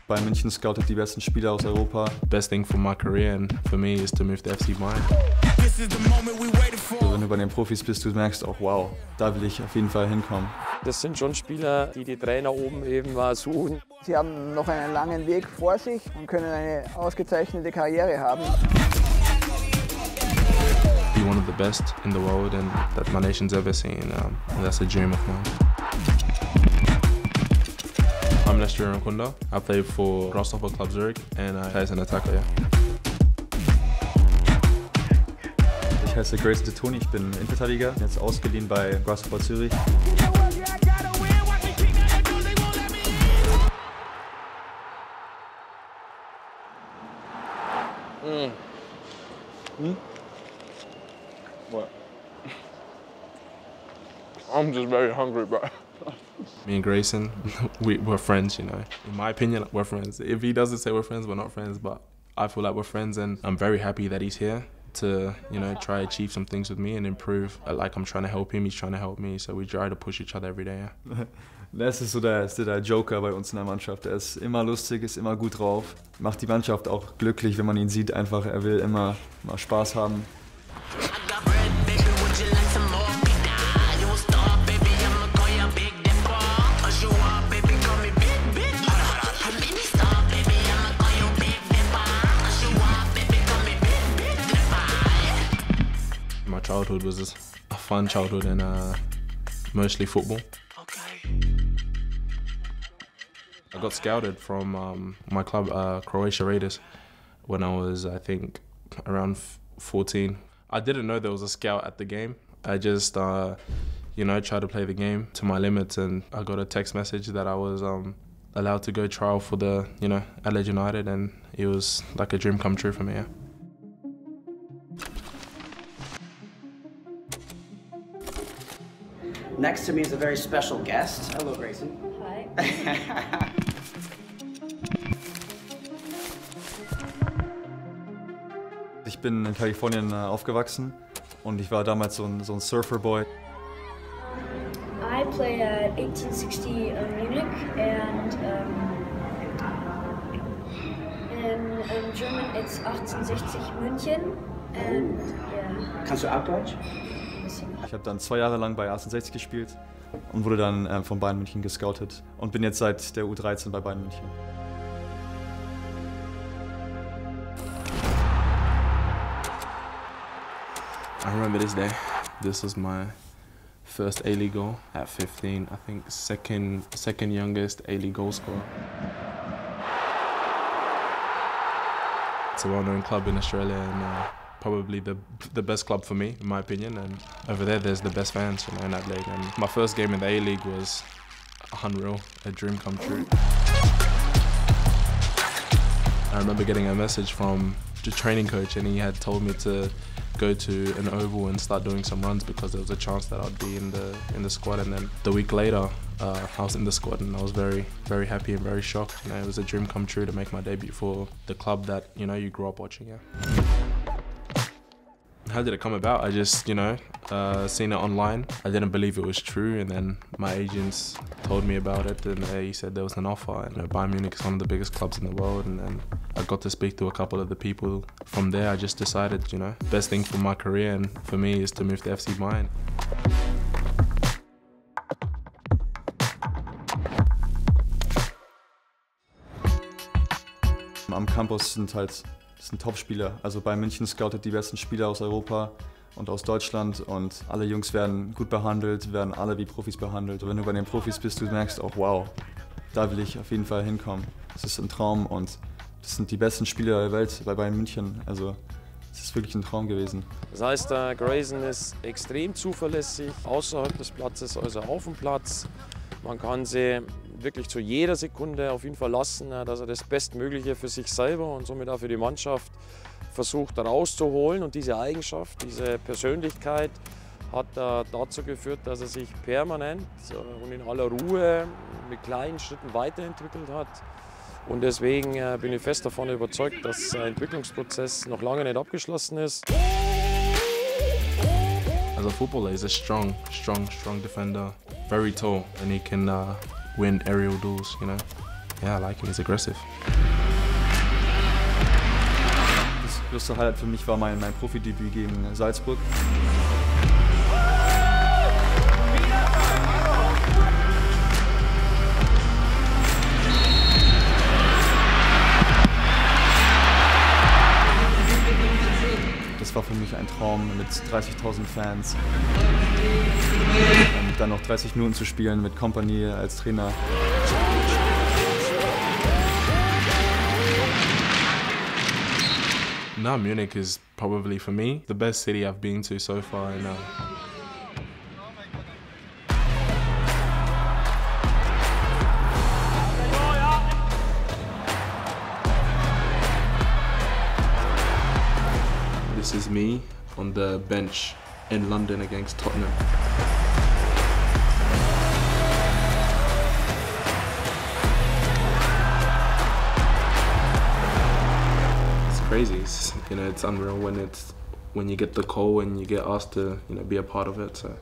Bayern München scoutet die besten Spieler aus Europa. Best thing for my career and for me is to move to FC Bayern. Also wenn du bei den Profis bist, du merkst auch, wow, da will ich auf jeden Fall hinkommen. Das sind schon Spieler, die die Trainer oben eben suchen. Sie haben noch einen langen Weg vor sich und können eine ausgezeichnete Karriere haben. Be one of the best in the world and that my nation's ever seen, and that's a dream of mine. I'm Nestor Nkunda. I play for Grasshopper Club Zurich and I play as an attacker, yeah. Ich heiße Grayson Detoni, ich bin Innenverteidiger, jetzt ausgeliehen bei Grasshopper Zürich. What? I'm just very hungry, bro. Me and Grayson, we're friends, you know. In my opinion, we're friends. If he doesn't say we're friends, we're not friends, but I feel like we're friends and I'm very happy that he's here to, you know, try to achieve some things with me and improve. Like I'm trying to help him, he's trying to help me, so we try to push each other every day, yeah. Das ist so der Joker bei uns in der Mannschaft. Er ist immer lustig, ist immer gut drauf. Macht die Mannschaft auch glücklich, wenn man ihn sieht. Einfach, er will immer Spaß haben. My childhood was a fun childhood and mostly football. I got scouted from my club, Croatia Raiders, when I was, I think, around 14. I didn't know there was a scout at the game. I just, you know, tried to play the game to my limits, and I got a text message that I was allowed to go trial for the, you know, Adelaide United, and it was like a dream come true for me, yeah. Next to me is a very special guest. Hello, Grayson. Hi. Ich bin in Kalifornien aufgewachsen und ich war damals so ein Surferboy. I play at 1860 Munich and in German it's 1860 München and yeah. Kannst du Altdeutsch? Ich habe dann 2 Jahre lang bei 1860 gespielt und wurde dann von Bayern München gescoutet und bin jetzt seit der U13 bei Bayern München. I remember this day. This was my first A-League goal at 15. I think second youngest A-League goal scorer. It's a well-known club in Australia and probably the best club for me, in my opinion. And over there's the best fans, you know, in Adelaide. And my first game in the A-League was unreal, a dream come true. I remember getting a message from the training coach, and he had told me to go to an oval and start doing some runs because there was a chance that I'd be in the squad. And then the week later, I was in the squad, and I was very, very happy and very shocked. You know, it was a dream come true to make my debut for the club that, you know, you grew up watching. Yeah. How did it come about? I just, you know, seen it online. I didn't believe it was true, and then my agents told me about it, and he said there was an offer. And Bayern Munich is one of the biggest clubs in the world, and then I got to speak to a couple of the people. From there, I just decided, you know, best thing for my career and for me is to move to FC Bayern. Am Campus sind Topspieler. Also Bayern München scoutet die besten Spieler aus Europa und aus Deutschland und alle Jungs werden gut behandelt, werden alle wie Profis behandelt. Und wenn du bei den Profis bist, du merkst auch, wow, da will ich auf jeden Fall hinkommen. Das ist ein Traum und das sind die besten Spieler der Welt bei Bayern München. Also es ist wirklich ein Traum gewesen. Das heißt, Grayson ist extrem zuverlässig, außerhalb des Platzes, also auf dem Platz. Man kann sie wirklich zu jeder Sekunde auf ihn verlassen, dass er das Bestmögliche für sich selber und somit auch für die Mannschaft versucht rauszuholen. Und diese Eigenschaft, diese Persönlichkeit hat dazu geführt, dass er sich permanent und in aller Ruhe mit kleinen Schritten weiterentwickelt hat. Und deswegen bin ich fest davon überzeugt, dass sein Entwicklungsprozess noch lange nicht abgeschlossen ist. As a footballer, he's a strong defender, very tall, and he can win aerial duels, you know. Yeah, I like him. He's aggressive. Das größte Highlight für mich war mein Profidebüt gegen Salzburg. Das war für mich ein Traum mit 30.000 Fans. Und dann noch 30 Minuten zu spielen mit Kompanie als Trainer. No, Munich is probably, for me, the best city I've been to so far. And, this is me on the bench in London against Tottenham. Crazy, it's unreal when you get the call and you get asked to be a part of it. So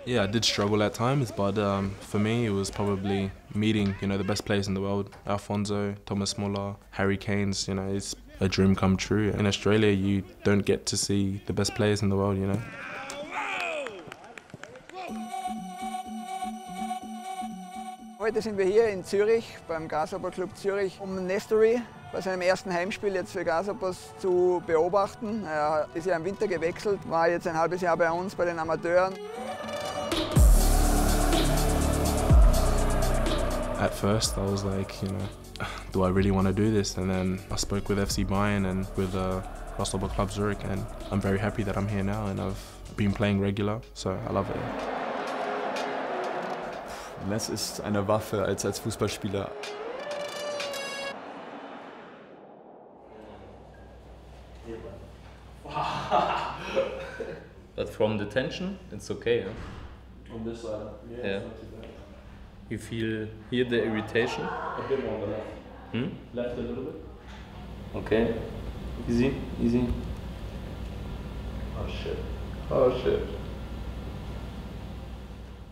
yeah, I did struggle at times, but for me it was probably meeting the best players in the world: Alfonso, Thomas Muller, Harry Kane. It's a dream come true. In Australia, you don't get to see the best players in the world. Heute sind wir hier in Zürich beim Grasshopper Club Zürich, um Nestory bei seinem ersten Heimspiel jetzt für Grasshoppers zu beobachten. Er ist ja im Winter gewechselt, war jetzt ein halbes Jahr bei uns bei den Amateuren. At first, I was like, do I really want to do this? And then I spoke with FC Bayern and with Grasshopper Club Zurich, and I'm very happy that I'm here now and I've been playing regular, so I love it. Les ist eine Waffe als Fußballspieler. But from the tension, it's okay. Huh? On this side, yeah. You feel here the irritation? A bit more on the left. Left a little bit. Okay. Easy, easy. Oh shit. Oh shit.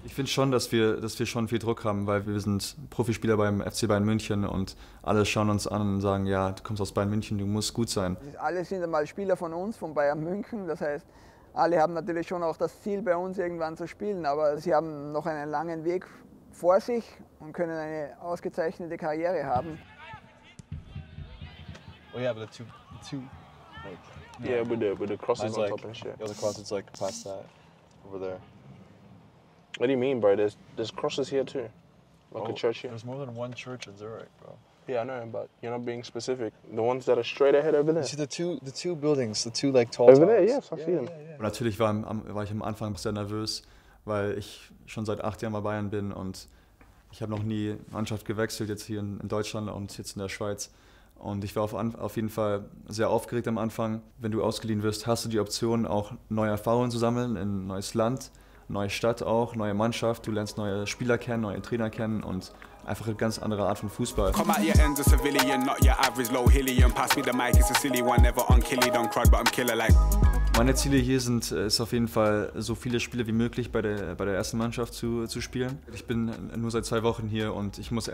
Ich finde schon, dass wir schon viel Druck haben, weil wir sind Profispieler beim FC Bayern München und alle schauen uns an und sagen, ja, du kommst aus Bayern München, du musst gut sein. Alle sind einmal Spieler von uns, von Bayern München, das heißt, alle haben natürlich schon auch das Ziel, bei uns irgendwann zu spielen, aber sie haben noch einen langen Weg vor sich und können eine ausgezeichnete Karriere haben. Oh yeah, but the two like, yeah, with the crosses on top and shit. Yeah, the cross is like past that, over there. What do you mean, bro? There's crosses here too, like a church here. There's more than one church in Zurich, bro. Yeah, I know, but you're not being specific. The ones that are straight ahead over there. You see the two buildings, the two like tall over there, towers. yes, I see them. Und natürlich war ich am Anfang sehr nervös, weil ich schon seit 8 Jahren bei Bayern bin und ich habe noch nie Mannschaft gewechselt, jetzt hier in Deutschland und jetzt in der Schweiz. Und ich war auf jeden Fall sehr aufgeregt am Anfang. Wenn du ausgeliehen wirst, hast du die Option, auch neue Erfahrungen zu sammeln in ein neues Land, neue Stadt auch, neue Mannschaft. Du lernst neue Spieler kennen, neue Trainer kennen und einfach eine ganz andere Art von Fußball. Meine Ziele hier ist auf jeden Fall, so viele Spiele wie möglich bei der ersten Mannschaft zu spielen. Ich bin nur seit 2 Wochen hier und ich muss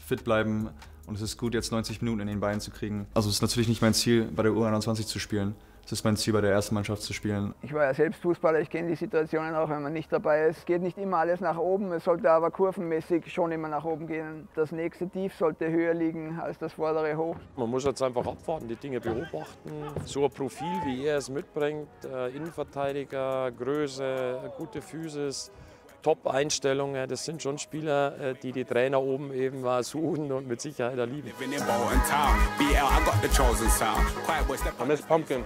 fit bleiben und es ist gut, jetzt 90 Minuten in den Beinen zu kriegen. Also es ist natürlich nicht mein Ziel, bei der U21 zu spielen. Es ist mein Ziel, bei der ersten Mannschaft zu spielen. Ich war ja selbst Fußballer, ich kenne die Situationen auch, wenn man nicht dabei ist. Es geht nicht immer alles nach oben, es sollte aber kurvenmäßig schon immer nach oben gehen. Das nächste Tief sollte höher liegen als das vordere Hoch. Man muss jetzt einfach abwarten, die Dinge beobachten. So ein Profil, wie er es mitbringt, Innenverteidiger, Größe, gute Physis, Top-Einstellungen, das sind schon Spieler, die die Trainer oben eben suchen und mit Sicherheit erlieben. I miss Pumpkin.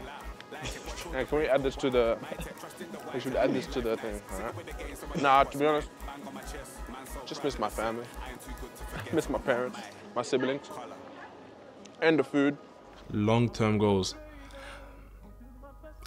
Yeah, can we add this to the? We should add this to the thing. Right? Nah, to be honest, just miss my family. Miss my parents, my siblings, and the food. Long-term goals.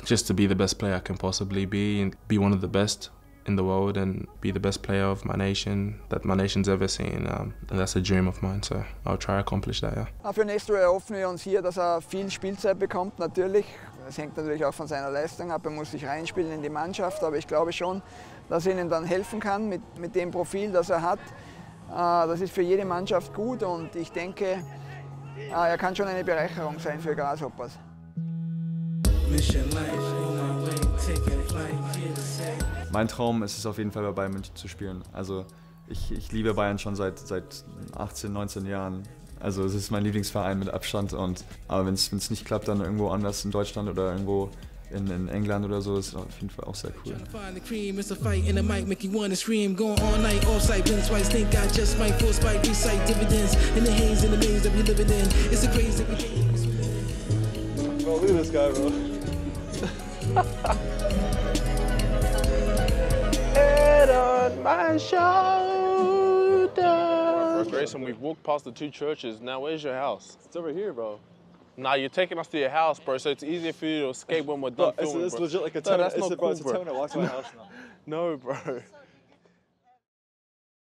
Just to be the best player I can possibly be, and be one of the best in the world, and be the best player of my nation that my nation's ever seen. And that's a dream of mine, so I'll try to accomplish that. Yeah. Für Nestory erhoffen wir uns hier, dass er viel Spielzeit bekommt, natürlich. Das hängt natürlich auch von seiner Leistung ab. Er muss sich reinspielen in die Mannschaft, aber ich glaube schon, dass er ihnen dann helfen kann mit dem Profil, das er hat. Das ist für jede Mannschaft gut und ich denke, er kann schon eine Bereicherung sein für Grasshoppers. Mein Traum ist es auf jeden Fall, bei Bayern München zu spielen. Also ich liebe Bayern schon seit 18, 19 Jahren. Also es ist mein Lieblingsverein mit Abstand. Aber wenn es nicht klappt, dann irgendwo anders in Deutschland oder irgendwo in England oder so, ist auf jeden Fall auch sehr cool. Bro, look at this guy, bro. Head on my shoulder. Grayson, we've walked past the two churches. Now, where's your house? It's over here, bro. Nah, you're taking us to your house, bro, so it's easier for you to escape when we're done filming, It's bro. legit like a No, 10 that's minute, not cool, it's a bro. 10 minute walk to my house now. No, bro.